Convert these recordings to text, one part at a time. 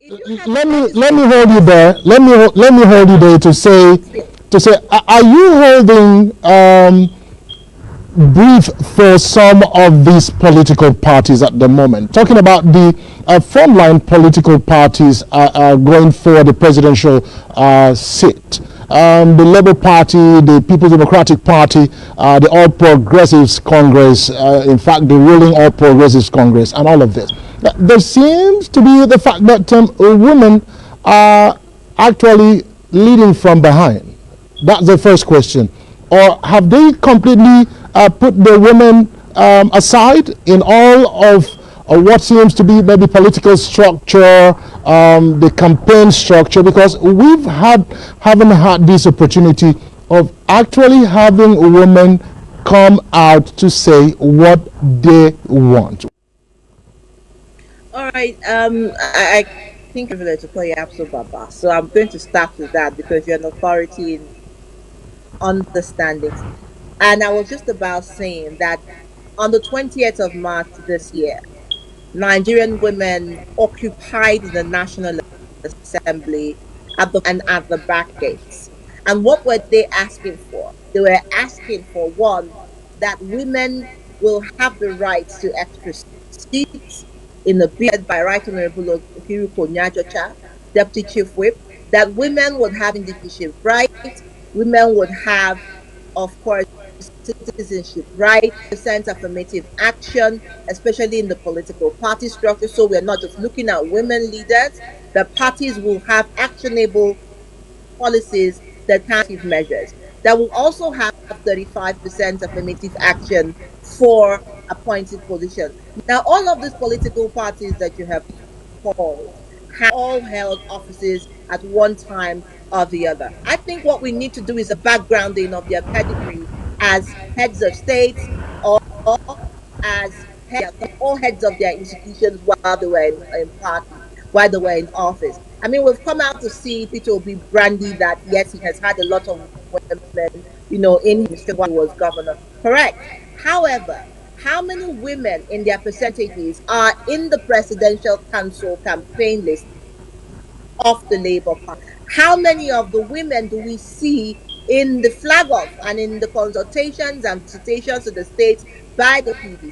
if you have let me hold you there. Let me hold you there to say are you holding brief for some of these political parties at the moment? Talking about the frontline political parties are going for the presidential seat. The Labour Party, the People's Democratic Party, the All Progressives Congress, in fact, the ruling All Progressives Congress, and all of this. There seems to be the fact that women are actually leading from behind. That's the first question. Or have they completely put the women aside in all of what seems to be maybe political structure, the campaign structure? Because haven't had this opportunity of actually having women come out to say what they want. All right. I think I'm privileged to call you Absol Baba. So I'm going to start with that because you're an authority in understandings. And I was just about saying that on the 20th of March this year, Nigerian women occupied the National Assembly at the back gates. And what were they asking for? They were asking for one, that women will have the right to extra seats in the bid by Right Honorable Okiruko Nyajocha, Deputy Chief Whip, that women would have citizenship rights, women would have, of course, citizenship right, percent affirmative action, especially in the political party structure. So we're not just looking at women leaders. The parties will have actionable policies that can achieve measures. That will also have 35% affirmative action for appointed positions. Now, all of these political parties that you have called have all held offices at one time or the other. I think what we need to do is a backgrounding of their pedigree as heads of states or as all heads of their institutions while they were in party, while they were in office. I mean, we've come out to see Peter Obi brandy that yes, he has had a lot of women, in his while he was governor. Correct. However, how many women in their percentages are in the presidential council campaign list of the Labour Party? How many of the women do we see in the flag off and in the consultations and visitations to the states by the PDP?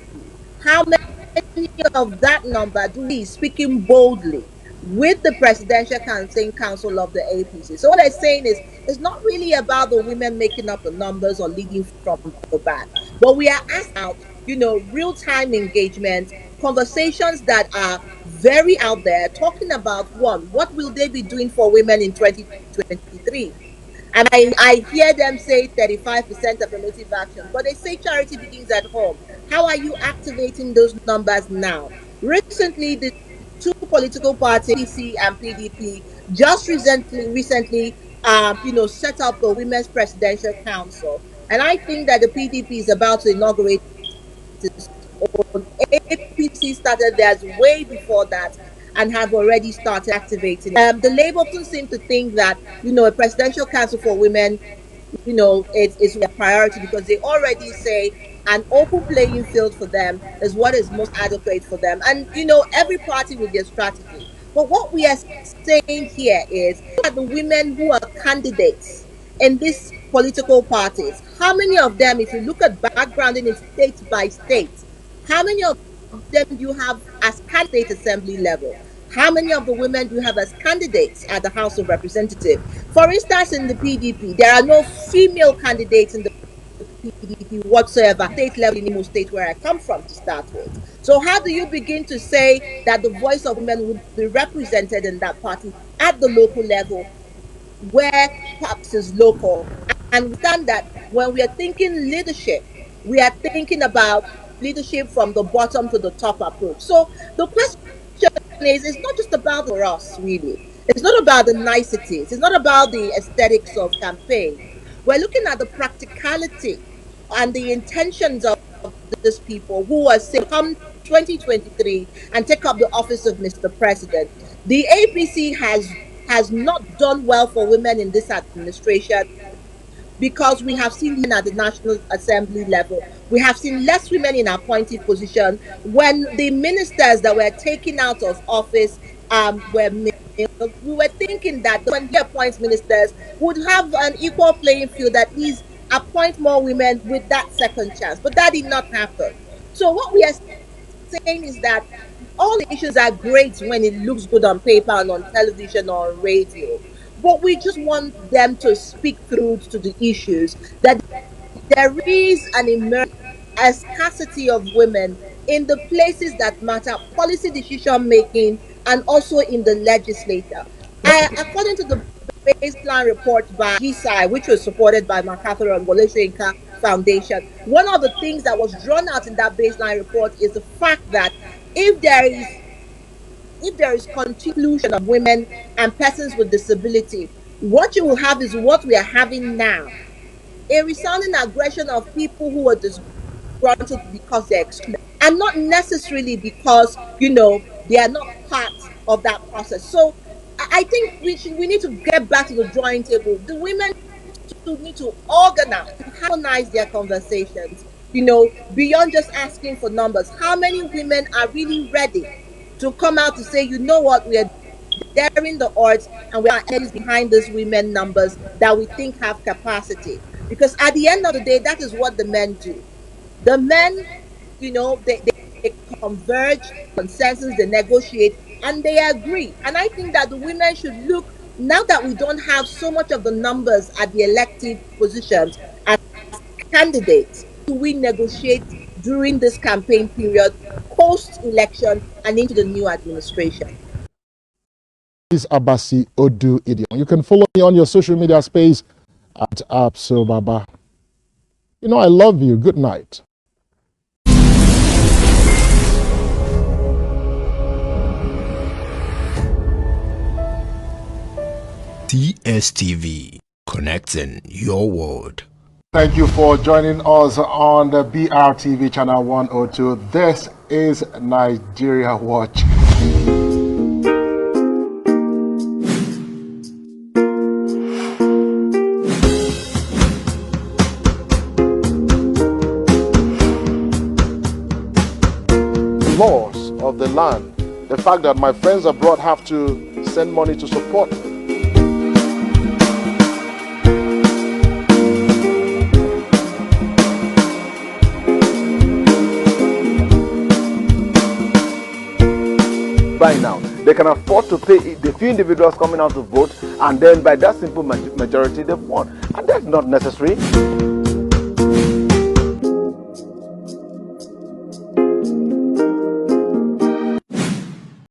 How many of that number do we speaking boldly with the presidential campaign council of the APC? So what I'm saying is, it's not really about the women making up the numbers or leading from the back, but we are asking out, real-time engagement, conversations that are very out there, talking about one, what will they be doing for women in 2023? And I hear them say 35% affirmative action, but they say charity begins at home. How are you activating those numbers now? Recently, the two political parties, PC and PDP, just recently, set up the Women's Presidential Council. And I think that the PDP is about to inaugurate its own. APC started theirs way before that and have already started activating. The Labour often seem to think that a presidential council for women, it's a priority because they already say an open playing field for them is what is most adequate for them. And every party with their strategy. But what we are saying here is that the women who are candidates in these political parties, how many of them, if you look at backgrounding in state by state, how many of them do you have as candidate assembly level? How many of the women do you have as candidates at the House of Representatives? For instance, in the PDP, there are no female candidates in the PDP whatsoever. State level in Imo State, where I come from, to start with. So, how do you begin to say that the voice of women will be represented in that party at the local level, where perhaps is local? And we understand that when we are thinking leadership, we are thinking about leadership from the bottom to the top approach. So the question is, it's not just about for us, really. It's not about the niceties. It's not about the aesthetics of campaign. We're looking at the practicality and the intentions of these people who are saying, come 2023 and take up the office of Mr. President. The APC has not done well for women in this administration because we have seen women at the National Assembly level. We have seen less women in appointed position when the ministers that were taken out of office were we were thinking that when he appoints ministers would have an equal playing field, at least appoint more women with that second chance. But that did not happen. So what we are saying is that all the issues are great when it looks good on paper and on television or on radio. But we just want them to speak through to the issues that there is an emerging a scarcity of women in the places that matter, policy decision making, and also in the legislature. According to the baseline report by GSI, which was supported by MacArthur and Wole Soyinka Foundation, one of the things that was drawn out in that baseline report is the fact that if there is if there is inclusion of women and persons with disability, what you will have is what we are having now, a resounding aggression of people who are disgruntled because they're excluded, and not necessarily because they are not part of that process. So I think we need to get back to the drawing table. The women need to organize, to harmonize their conversations. Beyond just asking for numbers, how many women are really ready to come out to say, you know what, we are daring the odds and we are behind these women numbers that we think have capacity? Because at the end of the day, that is what the men do. The men, they converge, consensus, they negotiate, and they agree. And I think that the women should look, now that we don't have so much of the numbers at the elective positions as candidates, do we negotiate during this campaign period, post election, and into the new administration? Is Abasi Odu Idiom. You can follow me on your social media space at AbsoBaba. I love you. Good night. TSTV, connecting your world. Thank you for joining us on the BRTV channel 102. This is Nigeria Watch. Laws of the land, the fact that my friends abroad have to send money to support me. By now, they can afford to pay the few individuals coming out to vote, and then by that simple majority they've won, and that's not necessary.